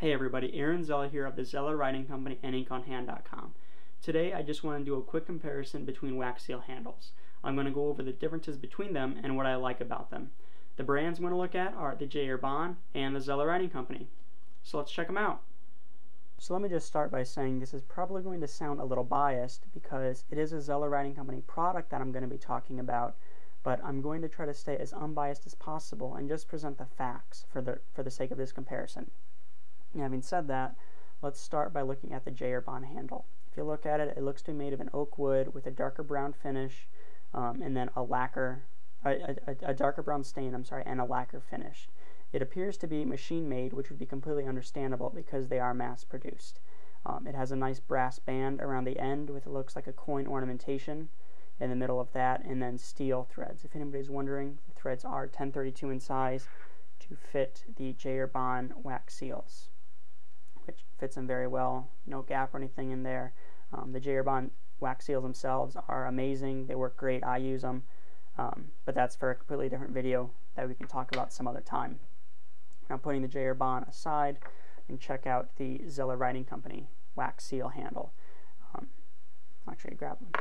Hey everybody, Aaron Zeller here of the Zeller Writing Company and InkOnHand.com. Today I just want to do a quick comparison between wax seal handles. I'm going to go over the differences between them and what I like about them. The brands I'm going to look at are the Herbin and the Zeller Writing Company. So let's check them out. So let me just start by saying this is probably going to sound a little biased because it is a Zeller Writing Company product that I'm going to be talking about, but I'm going to try to stay as unbiased as possible and just present the facts for the sake of this comparison. Now, having said that, let's start by looking at the Herbin handle. If you look at it, it looks to be made of an oak wood with a darker brown finish, and then a darker brown stain, and a lacquer finish. It appears to be machine made, which would be completely understandable because they are mass produced. It has a nice brass band around the end with, it looks like, a coin ornamentation in the middle of that, and then steel threads. If anybody's wondering, the threads are 1032 in size to fit the Herbin wax seals, which fits them very well. No gap or anything in there. The Herbin wax seals themselves are amazing. They work great. I use them. But that's for a completely different video that we can talk about some other time. Now, putting the Herbin aside, and check out the Zeller Writing Company wax seal handle. Actually,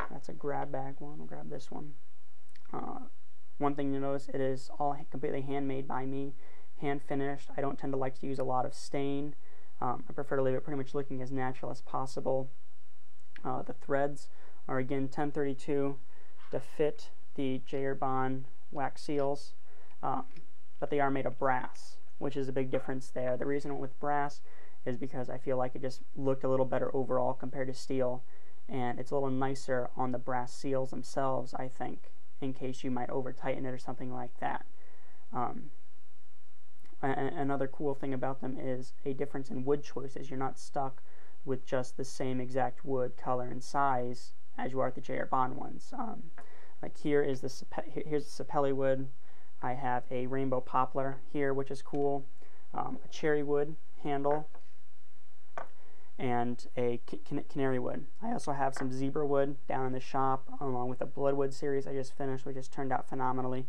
that's a grab bag one. I'll grab this one. One thing you notice, it is all completely handmade by me, hand finished. I don't tend to like to use a lot of stain. I prefer to leave it pretty much looking as natural as possible. The threads are again 1032 to fit the Herbin wax seals, but they are made of brass, which is a big difference there. The reason I went with brass is because I feel like it just looked a little better overall compared to steel, and it's a little nicer on the brass seals themselves, I think, in case you might over tighten it or something like that. Another cool thing about them is a difference in wood choices. You're not stuck with just the same exact wood, color, and size as you are at the Herbin ones. Like here's the sapelli wood. I have a rainbow poplar here, which is cool. A cherry wood handle, and a canary wood. I also have some zebra wood down in the shop, along with a bloodwood series I just finished, which has turned out phenomenally.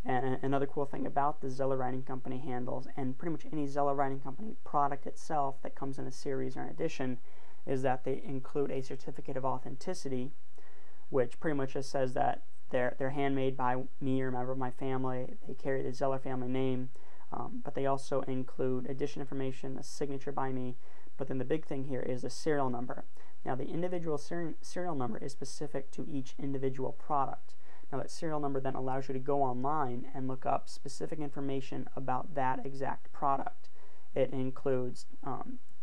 And another cool thing about the Zeller Writing Company handles, and pretty much any Zeller Writing Company product itself that comes in a series or an edition, is that they include a certificate of authenticity, which pretty much just says that they're handmade by me or a member of my family. They carry the Zeller family name, but they also include edition information, a signature by me. But then the big thing here is a serial number. Now, the individual serial number is specific to each individual product. Now, that serial number then allows you to go online and look up specific information about that exact product. It includes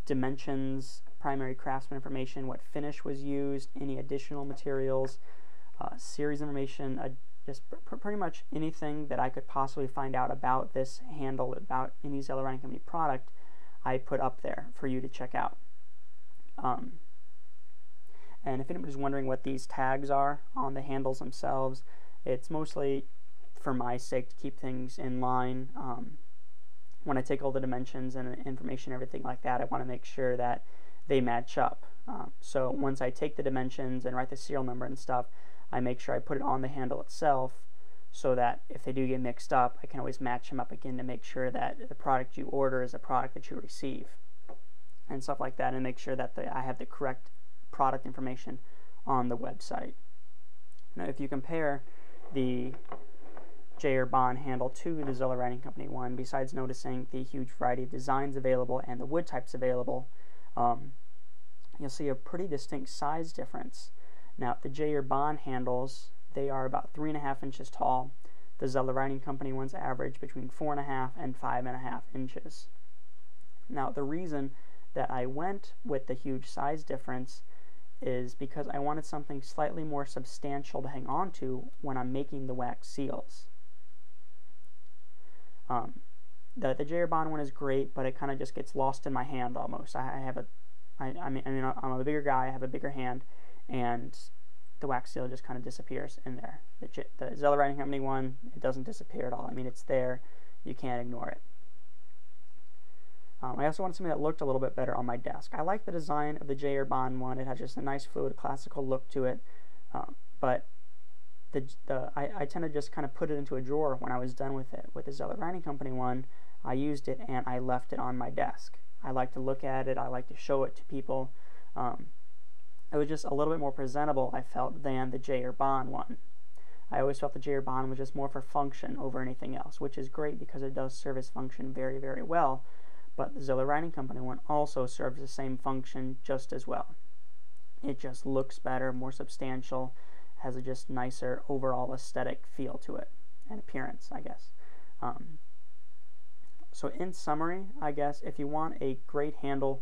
dimensions, primary craftsman information, what finish was used, any additional materials, series information, just pretty much anything that I could possibly find out about this handle, about any Zeller Writing Company product, I put up there for you to check out. And if anybody's wondering what these tags are on the handles themselves, it's mostly for my sake to keep things in line. When I take all the dimensions and information, everything like that, I want to make sure that they match up. So once I take the dimensions and write the serial number and stuff, I make sure I put it on the handle itself so that if they do get mixed up, I can always match them up again to make sure that the product you order is the product that you receive and stuff like that, and make sure that I have the correct product information on the website. Now, if you compare the Herbin handle to the Zeller Writing Company one, besides noticing the huge variety of designs available and the wood types available, you'll see a pretty distinct size difference. Now, the Herbin handles, they are about 3.5 inches tall. The Zeller Writing Company ones average between 4.5 and 5.5 inches. Now, the reason that I went with the huge size difference is because I wanted something slightly more substantial to hang on to when I'm making the wax seals. The Herbin one is great, but it kind of just gets lost in my hand almost. I'm a bigger guy, I have a bigger hand, and the wax seal just kind of disappears in there. The Zeller Writing Company one, it doesn't disappear at all. I mean, it's there, you can't ignore it. I also wanted something that looked a little bit better on my desk. I like the design of the Herbin one. It has just a nice fluid classical look to it, but I tend to just kind of put it into a drawer when I was done with it. With the Zeller Writing Company one, I used it and I left it on my desk. I like to look at it, I like to show it to people. It was just a little bit more presentable, I felt, than the Herbin one. I always felt the Herbin was just more for function over anything else, which is great because it does serve its function very, very well. But the Zeller Writing Company one also serves the same function just as well. It just looks better, more substantial, has a just nicer overall aesthetic feel to it, and appearance, I guess. So in summary, I guess, if you want a great handle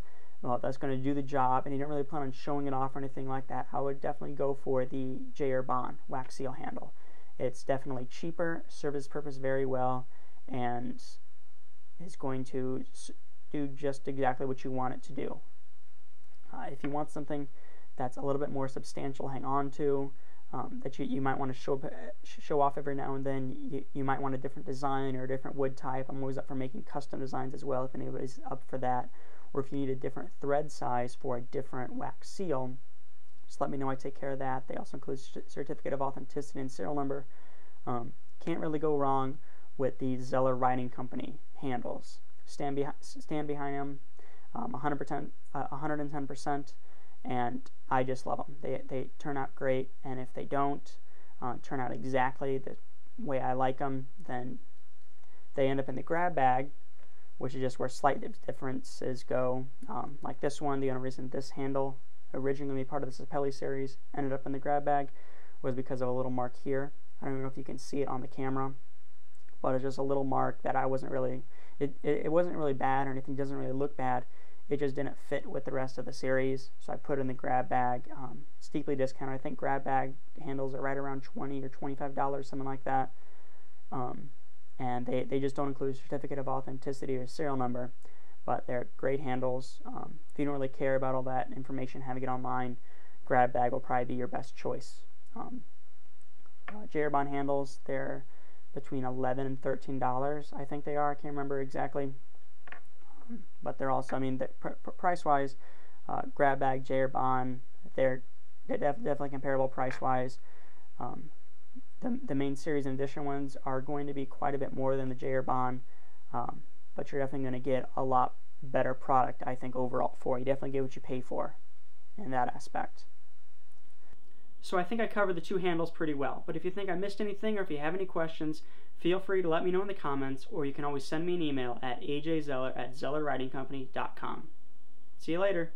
that's going to do the job, and you don't really plan on showing it off or anything like that, I would definitely go for the Herbin wax seal handle. It's definitely cheaper, serves its purpose very well, and is going to do just exactly what you want it to do. If you want something that's a little bit more substantial, hang on to, that you might want to show off every now and then, you might want a different design or a different wood type. I'm always up for making custom designs as well if anybody's up for that. Or if you need a different thread size for a different wax seal, just let me know. I take care of that. They also include certificate of authenticity and serial number. Can't really go wrong with the Zeller Writing Company handles. Stand behind them 110%, and I just love them. They turn out great, and if they don't turn out exactly the way I like them, then they end up in the grab bag, which is just where slight differences go. Like this one, the only reason this handle, originally part of the Sapelli series, ended up in the grab bag was because of a little mark here. I don't even know if you can see it on the camera, but it's just a little mark that I wasn't really, it wasn't really bad or anything, doesn't really look bad. It just didn't fit with the rest of the series, so I put it in the grab bag. Steeply discounted. I think grab bag handles are right around $20 or $25, something like that. And they just don't include a certificate of authenticity or serial number, but they're great handles. If you don't really care about all that information, having it online, grab bag will probably be your best choice. Herbin handles, they're between $11 and $13, I think they are. I can't remember exactly, but they're also, I mean, price-wise, grab bag, Herbin, they're definitely comparable price-wise. The main series and edition ones are going to be quite a bit more than the Herbin, but you're definitely going to get a lot better product, I think, overall for. You definitely get what you pay for in that aspect. So I think I covered the two handles pretty well, but if you think I missed anything or if you have any questions, feel free to let me know in the comments, or you can always send me an email at ajzeller@zellerwritingcompany.com. See you later.